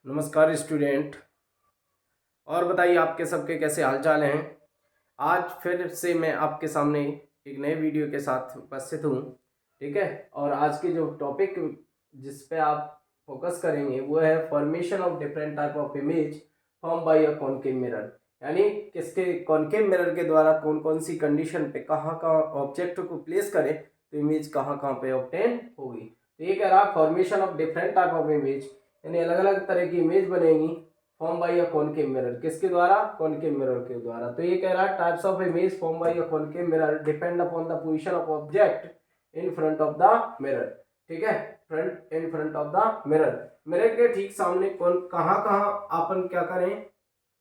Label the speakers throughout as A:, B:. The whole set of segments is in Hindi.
A: नमस्कार स्टूडेंट। और बताइए आपके सबके कैसे हालचाल हैं। आज फिर से मैं आपके सामने एक नए वीडियो के साथ उपस्थित हूँ। ठीक है, और आज के जो टॉपिक जिस पे आप फोकस करेंगे वो है formation of different type of image form by a concave mirror. यानी किसके कॉनकेव मिरर के द्वारा कौन कौन सी कंडीशन पे कहाँ कहाँ ऑब्जेक्ट को प्लेस करें तो इमेज कहाँ कहाँ पे ऑब्टेन होगी। तो ये कह रहा formation of different type of image, यानी अलग अलग तरह की इमेज बनेगी form by a concave mirror. किसके द्वारा? कॉनकेव मिरर के द्वारा। तो ये कह रहा है types of image form by a concave mirror depend upon the position of object in front of the mirror. ठीक है, front in front of the mirror, mirror के ठीक सामने कौन कहाँ कहाँ अपन क्या करें,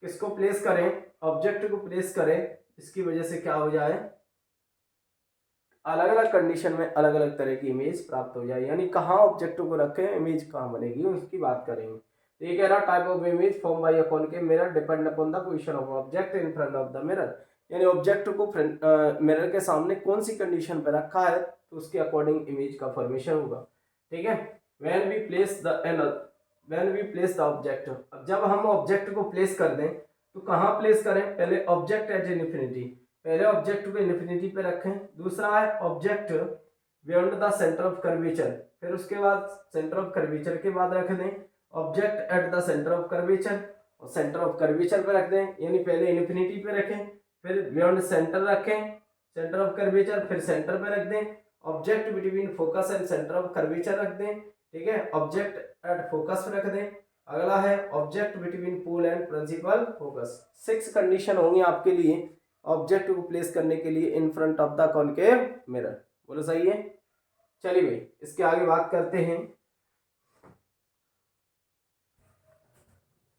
A: किसको प्लेस करें, ऑब्जेक्ट को प्लेस करें, इसकी वजह से क्या हो जाए, अलग अलग कंडीशन में अलग अलग तरह की इमेज प्राप्त हो जाए। यानी कहाँ ऑब्जेक्ट को रखें, इमेज कहाँ बनेगी, उसकी बात करेंगे। तो ये कह रहा type of image form by a concave mirror depend upon the position of object in front of the mirror. यानी ऑब्जेक्ट को मिरर के सामने कौन सी कंडीशन पे रखा है तो उसके अकॉर्डिंग इमेज का फॉर्मेशन होगा। ठीक है, when we place the object, अब जब हम ऑब्जेक्ट को प्लेस कर दें तो कहाँ प्लेस करें, पहले ऑब्जेक्ट एट इन्फिनिटी, पहले ऑब्जेक्ट को इन्फिनिटी पे रखें। दूसरा है object beyond the centre of curvature, फिर उसके बाद सेंटर ऑफ कर्वेचर के बाद रख दें object at the centre of curvature, और सेंटर ऑफ कर्वेचर पे रख दें, यानी पहले इन्फिनिटी पे रखें, फिर बियॉन्ड सेंटर रखें, सेंटर ऑफ कर्वेचर, फिर सेंटर पे रख दें, object between focus and centre of curvature रख दें। ठीक है, ऑब्जेक्ट एट फोकस पे रख दें। अगला है object between pole and principal focus. 6 condition होंगी आपके लिए ऑब्जेक्ट को प्लेस करने के लिए in front of the concave mirror. बोलो सही है। चलिए भाई इसके आगे बात करते हैं।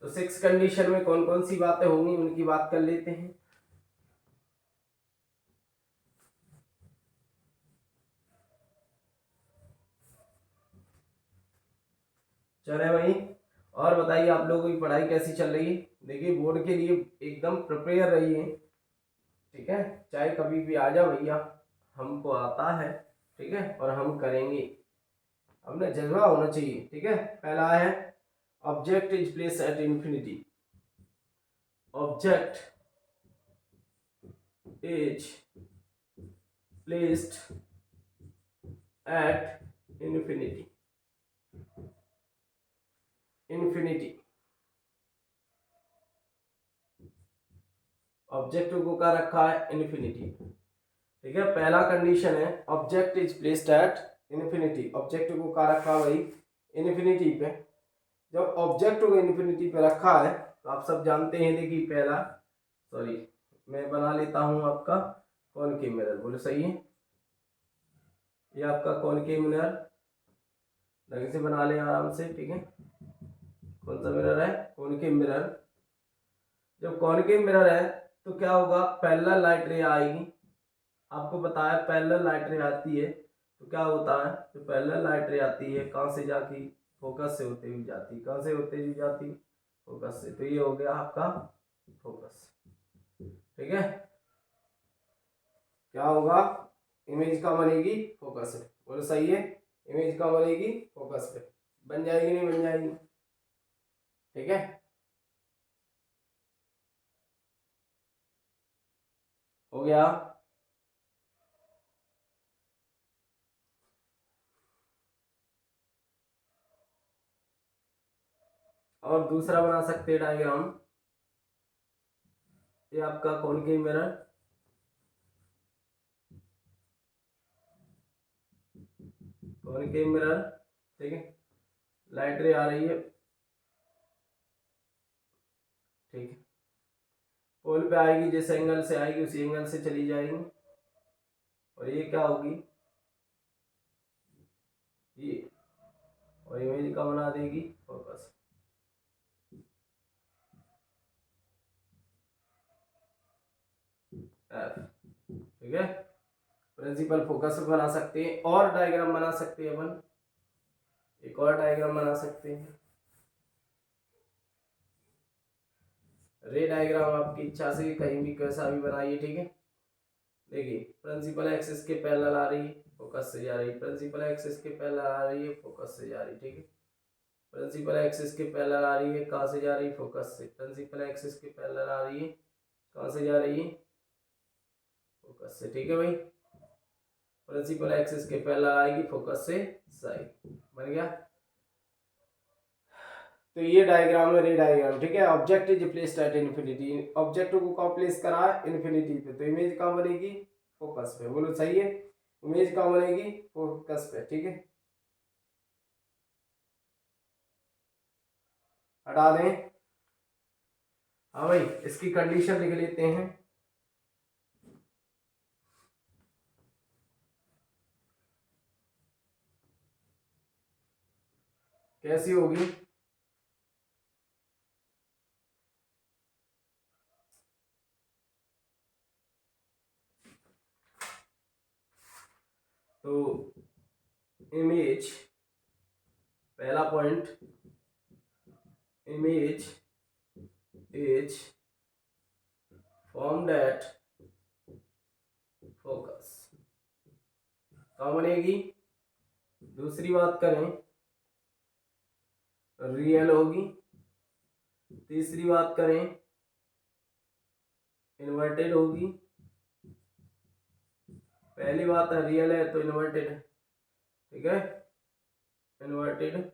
A: तो 6 कंडीशन में कौन कौन सी बातें होंगी उनकी बात कर लेते हैं। चले भाई, और बताइए आप लोगों की पढ़ाई कैसी चल रही है। देखिए बोर्ड के लिए एकदम प्रिपेयर रहिए। ठीक है, चाहे कभी भी आ जाओ भैया, हमको आता है। ठीक है, और हम करेंगे, हमने जज्बा होना चाहिए। ठीक है, पहला है object is place at infinity, object is placed at infinity, object को क्या रखा है, इन्फिनिटी। ठीक है, पहला कंडीशन है object is placed at infinity, object को क्या रखा भाई, इन्फिनिटी पे। जब ऑब्जेक्ट को इन्फिनिटी पे रखा है तो आप सब जानते हैं, देखिए पहला, सॉरी मैं बना लेता हूं आपका कॉनकेव मिरर। बोलो सही है, ये आपका कॉनकेव मिरर ढंग से बना ले आराम से। ठीक है, कौन सा मिरर है, कॉनकेव मिरर। जब कॉनकेव मिरर है तो क्या होगा, पैरेलल लाइट रे आएगी। आपको पता है पैरेलल लाइट रे आती है तो क्या होता है, तो पैरेलल लाइट रे आती है कहाँ से जाती, फोकस से होते हुए जाती, कहाँ से होते हुए जाती, फोकस से। तो ये हो गया आपका फोकस। ठीक है, क्या होगा, इमेज का बनेगी फोकस से। बोलो सही है, इमेज का बनेगी फोकस पे। बन जाएगी नहीं बन जाएगी। ठीक है, हो गया। और दूसरा बना सकते हैं डायग्राम, ये आपका कॉनकेव मिरर, कॉनकेव मिरर। ठीक है, लाइट रे आ रही है। ठीक है, पोल पे आएगी, जिस एंगल से आएगी उसी एंगल से चली जाएगी, और ये क्या होगी, ये, और इमेज का बना देगी फोकस। एफ। ठीक है, प्रिंसिपल फोकस बना सकते हैं, और डायग्राम बना सकते हैं अपन, एक और डायग्राम बना सकते हैं। रे डायग्राम आपकी इच्छा से कहीं भी कैसा भी बनाइए। ठीक है, देखिए प्रिंसिपल एक्सिस के पैरेलल आ रही है, फोकस से जा रही, प्रिंसिपल एक्सिस के पैरेलल आ रही है, फोकस से जा रही। ठीक है, प्रिंसिपल एक्सिस के पैरेलल आ रही है, कहाँ से जा रही है, फोकस से। प्रिंसिपल एक्सिस के पैरेलल आ रही है, कहाँ से जा रही है, फोकस से। ठीक है भाई, प्रिंसिपल एक्सिस के पैरेलल आएगी, फोकस से साइड। बन गया। तो ये डायग्राम है, रे डायग्राम। ठीक है, object is placed at infinity, object को कहाँ प्लेस करा है, इन्फिनिटी पे। तो इमेज कहाँ बनेगी, फोकस पे। बोलो सही है, इमेज कहाँ बनेगी, फोकस पे। ठीक है, हटा दें। हाँ भाई, इसकी कंडीशन लिख लेते हैं। कैसी होगी, तो इमेज, पहला point, image is formed at focus, कहाँ बनेगी। दूसरी बात करें, रियल होगी। तीसरी बात करें, इन्वर्टेड होगी। पहली बात है रियल है तो इन्वर्टेड है। ठीक है, इन्वर्टेड।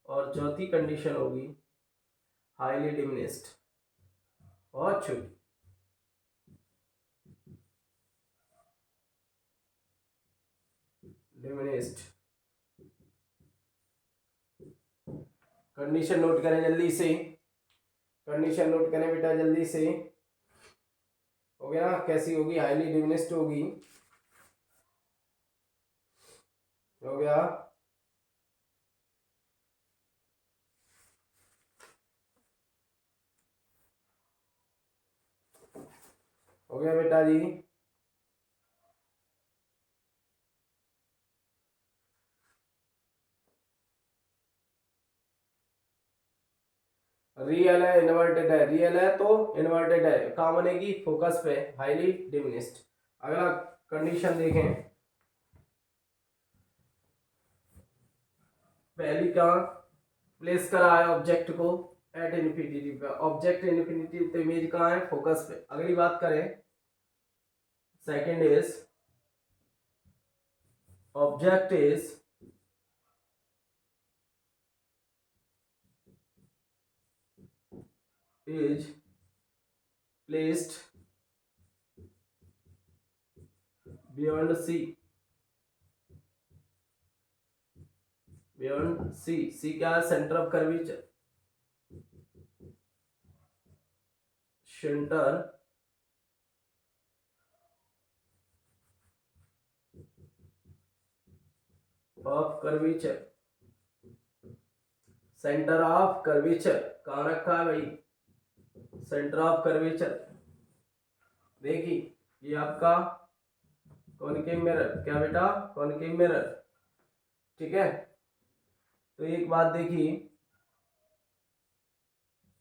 A: और चौथी कंडीशन होगी हाईली डिमिनिस्ड, बहुत छोटी। डिमिनिस्ड कंडीशन नोट करें जल्दी से, कंडीशन नोट करें बेटा जल्दी से। हो गया ना, कैसी होगी, हाईली डिमिनिस्ड होगी। हो गया, हो गया बेटा जी। रियल है, इन्वर्टेड है, रियल है तो इन्वर्टेड है, कहाँ बनेगी, फोकस पे, हाईली डिमिनिस्ड। अगला कंडीशन देखें, पहली कहाँ प्लेस करा है ऑब्जेक्ट को, एट इन्फिनिटी पे। ऑब्जेक्ट इन्फिनिटी तो इमेज कहाँ है, फोकस पे। अगली बात करें, second is object is placed beyond C, beyond C. C क्या है, centre of curvature, centre of curvature, centre of curvature कहाँ रखा है भाई, सेंटर ऑफ कर्वेचर। देखिए ये आपका कॉनकेव मिरर, क्या बेटा, कॉनकेव मिरर। ठीक है, तो एक बात देखिए,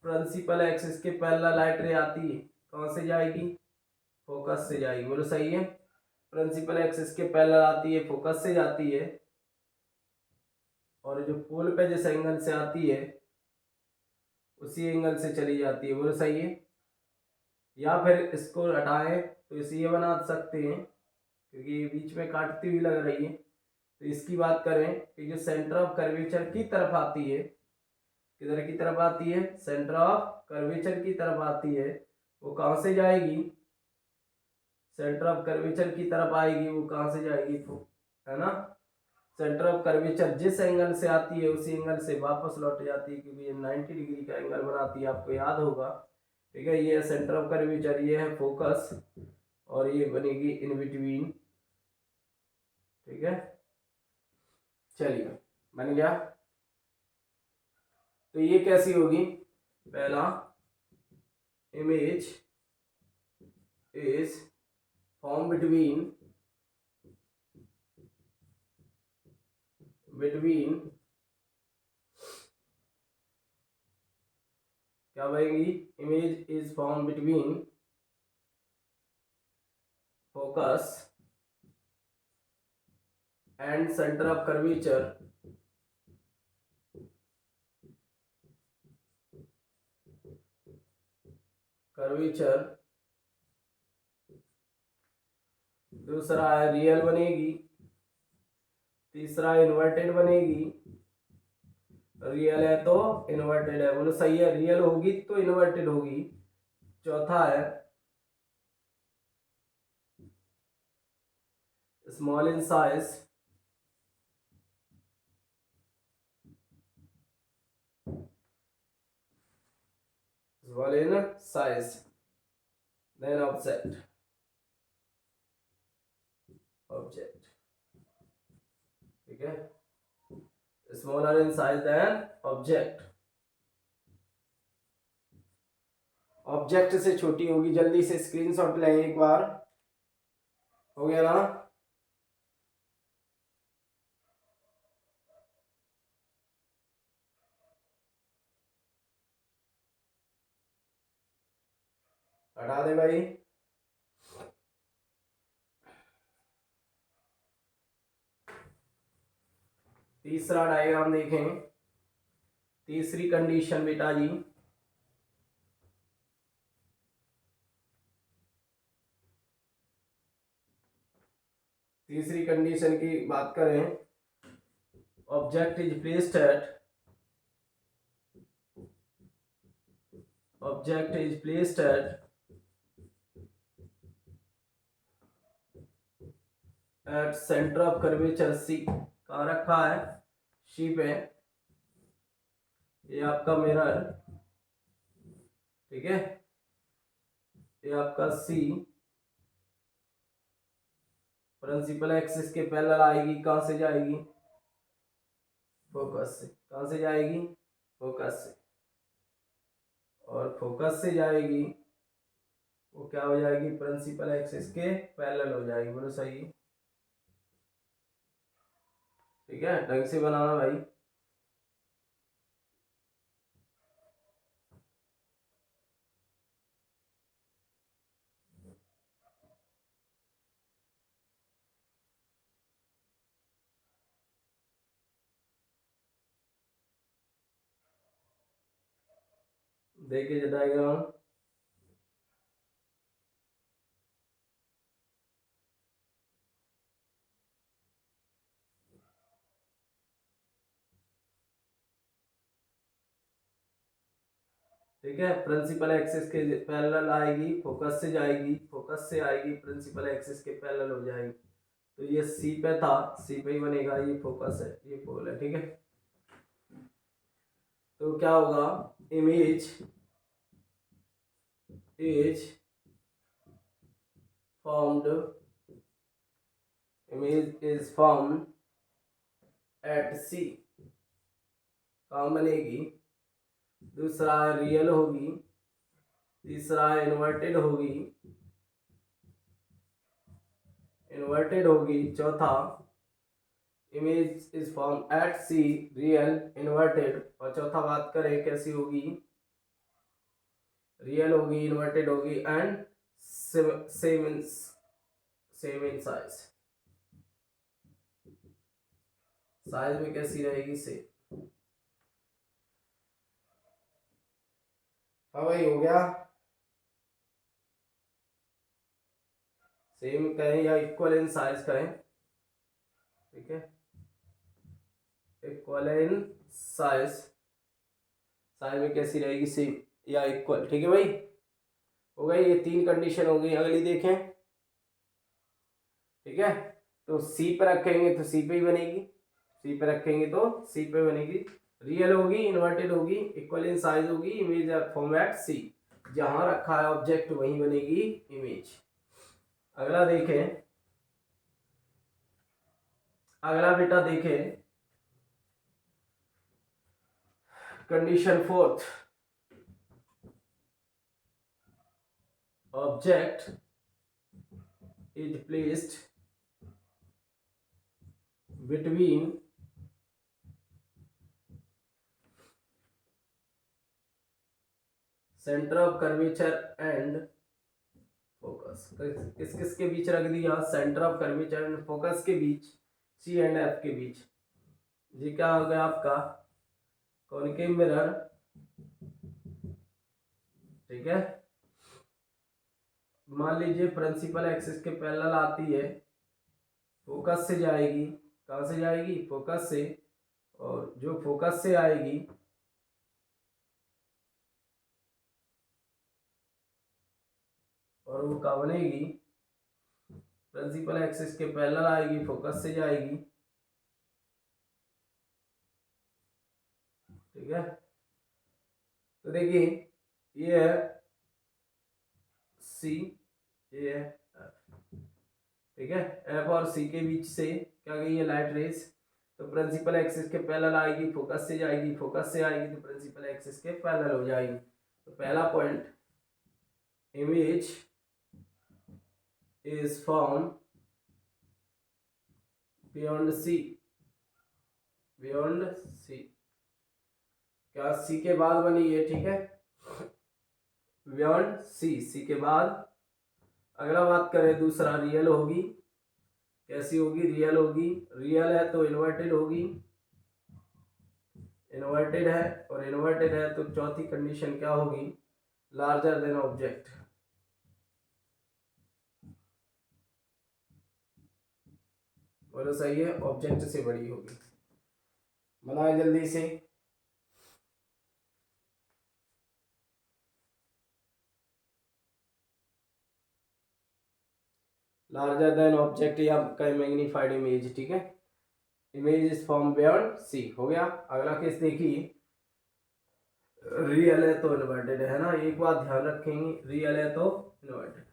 A: प्रिंसिपल एक्सिस के पैरेलल लाइट रे आती है, कहाँ से जाएगी, फोकस से जाएगी। बोलो सही है, प्रिंसिपल एक्सिस के पैरेलल आती है, फोकस से जाती है। और जो पोल पे जिस एंगल से आती है उसी एंगल से चली जाती है। बोलो सही है, या फिर इसको हटाएं तो इसे ये बना सकते हैं, क्योंकि ये बीच में काटती हुई लग रही है। तो इसकी बात करें कि जो सेंटर ऑफ कर्वेचर की तरफ आती है, किधर की तरफ आती है, सेंटर ऑफ कर्वेचर की तरफ आती है, वो कहाँ से जाएगी, सेंटर ऑफ कर्वेचर की तरफ आएगी, वो कहाँ से जाएगी, है ना, सेंटर ऑफ कर्वेचर जिस एंगल से आती है उसी एंगल से वापस लौट जाती है, क्योंकि ये 90 डिग्री का एंगल बनाती है, आपको याद होगा। ठीक है, ये सेंटर ऑफ कर्वेचर, ये है फोकस, और ये बनेगी इन बिटवीन। ठीक है, चलिए बन गया। तो ये कैसी होगी, पहला, इमेज इज फॉर्म बिटवीन क्या बनेगी, image is form between focus and centre of curvature curvature, दूसरा है रियल बनेगी, तीसरा इन्वर्टेड बनेगी, रियल है तो इन्वर्टेड है, बोलो सही है, रियल होगी तो इन्वर्टेड होगी, चौथा है small in size, small in size, than object, object, ठीक है, smaller in size than object, object से छोटी होगी, जल्दी से स्क्रीनशॉट लें एक बार, हो गया ना। हटा दे भाई। तीसरा डायग्राम देखें, तीसरी कंडीशन बेटा जी, तीसरी कंडीशन की बात करें, object is placed at, object is placed at centre of curvature C, कहाँ रखा है, सी पे, ये आपका मिरर, ठीक है, ये आपका सी प्रिंसिपल एक्सिस के पैरेलल आएगी, कहाँ से जाएगी, फोकस से, कहाँ से जाएगी, फोकस से, और फोकस से जाएगी वो क्या हो जाएगी, प्रिंसिपल एक्सिस के पैरेलल हो जाएगी, बोलो सही, ठीक है, ढंग से बनाना भाई। देखिए डायग्राम, ठीक है, प्रिंसिपल एक्सिस के पैरेलल आएगी, फोकस से जाएगी, फोकस से आएगी, प्रिंसिपल एक्सिस के पैरेलल हो जाएगी, तो ये सी पे था, सी पे ही बनेगा, ये फोकस है, ये पोल है, ठीक है, तो क्या होगा, image is formed, image is formed at C, कहाँ बनेगी, दूसरा रियल होगी, तीसरा इन्वर्टेड होगी, इन्वर्टेड होगी, चौथा image is form at C, real inverted, और चौथा बात करें कैसी होगी, रियल होगी, इन्वर्टेड होगी and same in size, size में कैसी रहेगी, सेम, हाँ भाई हो गया, सेम कहें या इक्वल इन साइज कहें, ठीक है, इक्वल इन साइज, साइज में कैसी रहेगी, सेम या इक्वल, ठीक है भाई, हो गई, ये तीन कंडीशन हो गई, अगली देखें, ठीक है, तो सी पे रखेंगे तो सी पे ही बनेगी, सी पे रखेंगे तो सी पे बनेगी, रियल होगी, इन्वर्टेड होगी, इक्वल इन साइज होगी, इमेज फॉर्मेट सी, जहां रखा है ऑब्जेक्ट वहीं बनेगी इमेज। अगला देखें, अगला बेटा देखें, condition fourth, object is placed between centre of curvature and focus, किस किस के बीच रख दिया, centre of curvature and focus के बीच, सी एंड एफ के बीच, जी क्या हो गया आपका, कॉनकेव मिरर, ठीक है, मान लीजिए प्रिंसिपल एक्सिस के पैरेलल आती है, फोकस से जाएगी, कहाँ से जाएगी, फोकस से, और जो फोकस से आएगी और वो कहाँ बनेगी, प्रिंसिपल एक्सिस के पैरेलल आएगी, फोकस से जाएगी, ठीक है। तो देखिए ये है सी, ये है एफ, ठीक है। एफ और सी के बीच से क्या गई है, लाइट रेस। तो प्रिंसिपल एक्सिस के पैरेलल आएगी, फोकस से जाएगी, फोकस से आएगी तो प्रिंसिपल एक्सिस के पैरेलल हो जाएगी। तो पहला point, image is form beyond C, beyond C, क्या सी के बाद बनी है, ठीक है, बियॉन्ड सी, सी के बाद। अगला बात करें दूसरा, रियल होगी, कैसी होगी, रियल होगी, रियल है तो इन्वर्टेड होगी, इन्वर्टेड है, और इन्वर्टेड है तो चौथी कंडीशन क्या होगी, लार्जर देन ऑब्जेक्ट, बोलो सही है, ऑब्जेक्ट से बड़ी होगी। बनाए जल्दी से। लार्जर देन ऑब्जेक्ट या कई मैग्नीफाइड इमेज, ठीक है। Image is form beyond C हो गया। अगला केस देखिए, रियल है तो इन्वर्टेड है ना, एक बात ध्यान रखेंगे, रियल है तो इन्वर्टेड,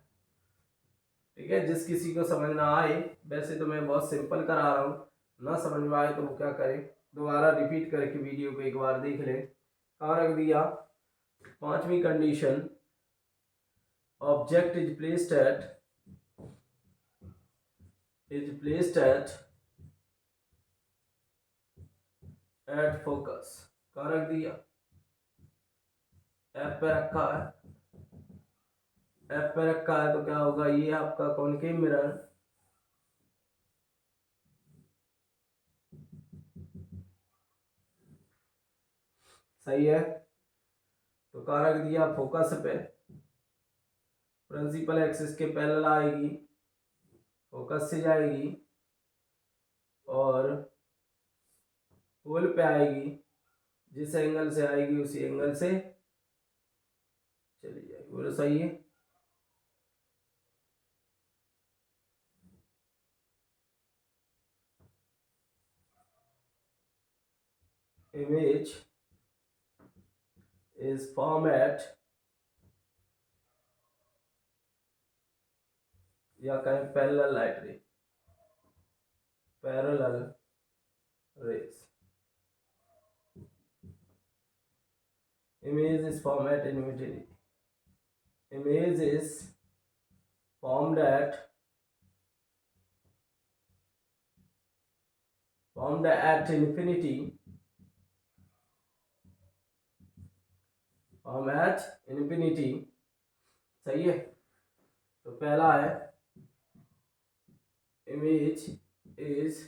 A: ठीक है। जिस किसी को समझ ना आए, वैसे तो मैं बहुत सिंपल करा रहा हूँ, ना समझ में आए तो वो क्या करे, दोबारा रिपीट करके वीडियो को एक बार देख ले। कहाँ रख दिया, पांचवी condition, object is placed eight, is placed at focus, कहाँ रख दिया, एफ पे रखा है, एफ पे रखा है तो क्या होगा, ये आपका कॉनकेव मिरर, सही है। तो कहाँ रख दिया, फोकस पे, प्रिंसिपल एक्सिस के पैरेलल आएगी, फोकस से जाएगी और पोल पे आएगी, जिस एंगल से आएगी उसी एंगल से चली जाएगी, बोलो सही है। इमेज इज फॉर्म एट, या कहें parallel light ray, parallel rays, image is formed at infinity, image is formed at, formed at infinity, formed at infinity, सही है। तो पहला है, image is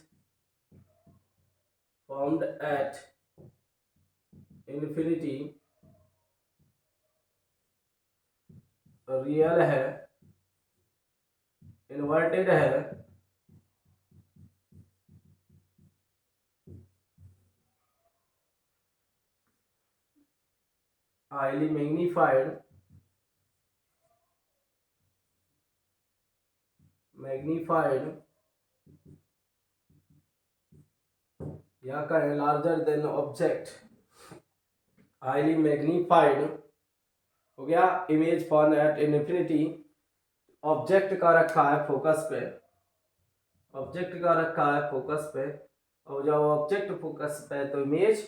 A: formed at infinity, real है, इन्वर्टेड है, हाईली मैग्नीफाइड, मैग्नीफाइड, या कहें larger than object, highly magnified हो गया। Image form at infinity, object का रखा है फोकस पे, ऑब्जेक्ट का रखा है फोकस पे, और जब ऑब्जेक्ट फोकस पे तो इमेज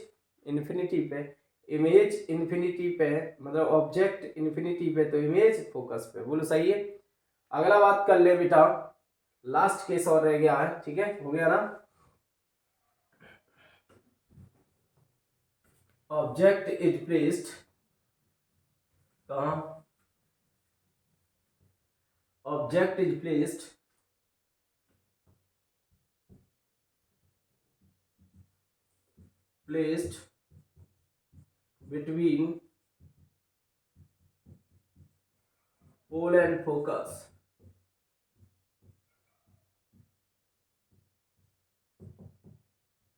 A: इन्फिनिटी पे, इमेज इन्फिनिटी पे मतलब ऑब्जेक्ट इन्फिनिटी पे तो इमेज फोकस पे, बोलो सही है। अगला बात कर ले बेटा, लास्ट केस और रह गया है, ठीक है, हो गया ना। ऑब्जेक्ट इज प्लेस्ड कहाँ, object is placed placed between pole and focus.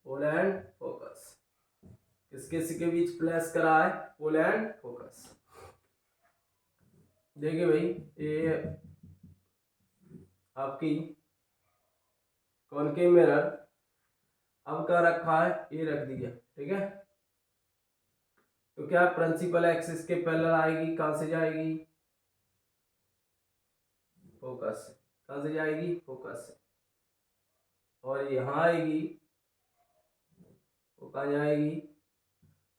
A: Pole and focus किसके बीच प्लेस करा है? Pole and focus. देखिए भाई, ये आपकी कॉनकेव मिरर अब क्या रखा है? ये रख दिया, ठीक है। तो क्या प्रिंसिपल एक्सिस के पैरेलल आएगी? कहां से जाएगी? फोकस से। कहां से जाएगी? फोकस से। और यहाँ आएगी, वो कहाँ जाएगी?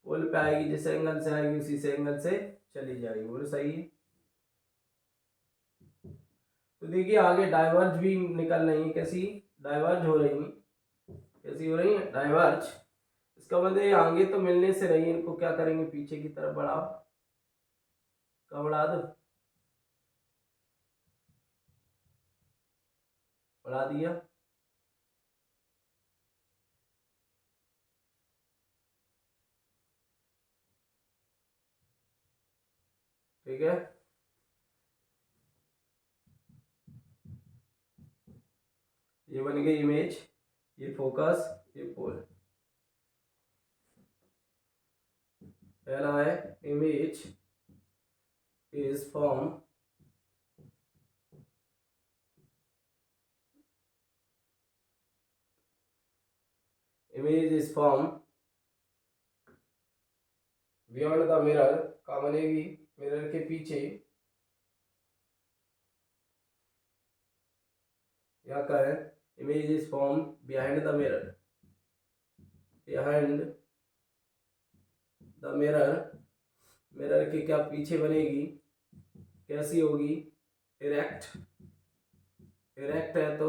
A: पोल पे आएगी। जिस एंगल से आएगी उसी से एंगल से चली जाएगी। बोलो सही है। तो देखिए आगे डाइवर्ज भी निकल रही है। कैसी? डाइवर्ज हो रही है। कैसी हो रही है? डाइवर्ज। इसका मतलब ये आगे तो मिलने से रही है, इनको क्या करेंगे? पीछे की तरफ बढ़ाओ। क्या बढ़ा दो? बढ़ा दिया। ठीक है। ये बन गई इमेज, ये फोकस, ये पोल। पहला है image is form beyond the mirror. का बनेगी? मिरर के पीछे। या का है? Image is form behind the mirror. Behind the mirror. Mirror के क्या पीछे बनेगी? कैसी होगी? इरेक्ट। इरेक्ट है तो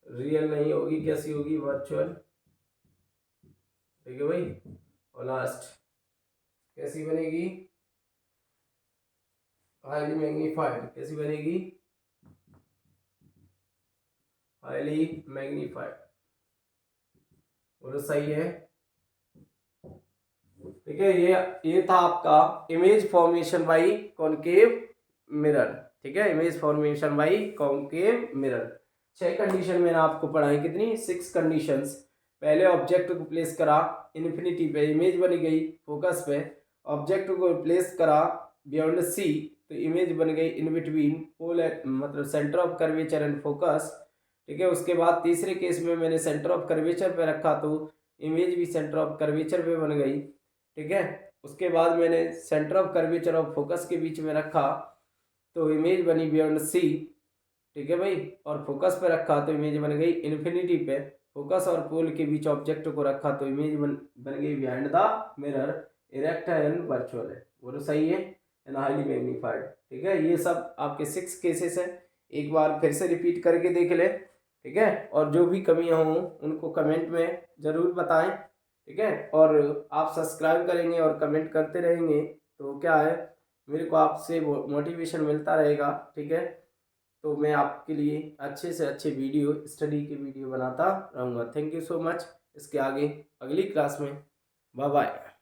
A: रियल नहीं होगी। कैसी होगी? वर्चुअल। ठीक है भाई। और लास्ट कैसी बनेगी? Highly magnified. कैसी बनेगी? Highly magnified. बोलो सही है। ठीक है। ये था आपका image formation by concave mirror. ठीक है, image formation by concave mirror. 6 condition मैंने आपको पढ़ाई। कितनी? 6 कंडीशंस। पहले ऑब्जेक्ट को प्लेस करा इन्फिनिटी पे, इमेज बनी गई फोकस पे। ऑब्जेक्ट को प्लेस करा बियॉन्ड सी, तो इमेज बन गई इन बिटवीन पोल, मतलब centre of curvature and focus. ठीक है। उसके बाद तीसरे केस में मैंने सेंटर ऑफ कर्वेचर पे रखा, तो इमेज भी सेंटर ऑफ कर्वेचर पे बन गई। ठीक है। उसके बाद मैंने सेंटर ऑफ कर्वेचर और फोकस के बीच में रखा, तो इमेज बनी बियॉन्ड सी। ठीक है भाई। और फोकस पे रखा तो इमेज बन गई इन्फिनिटी पे। फोकस और पोल के बीच ऑब्जेक्ट को रखा तो इमेज बन गई बिहाइंड द मिरर। इरेक्ट है एंड वर्चुअल है। वो तो सही है। And highly magnified. ठीक है। ये सब आपके 6 केसेस है। एक बार फिर से रिपीट करके देख ले। ठीक है। और जो भी कमियां हों उनको कमेंट में ज़रूर बताएं। ठीक है। और आप सब्सक्राइब करेंगे और कमेंट करते रहेंगे तो क्या है, मेरे को आपसे मोटिवेशन मिलता रहेगा। ठीक है। तो मैं आपके लिए अच्छे से अच्छे वीडियो, स्टडी के वीडियो बनाता रहूँगा। Thank you so much. इसके आगे अगली क्लास में। Bye bye.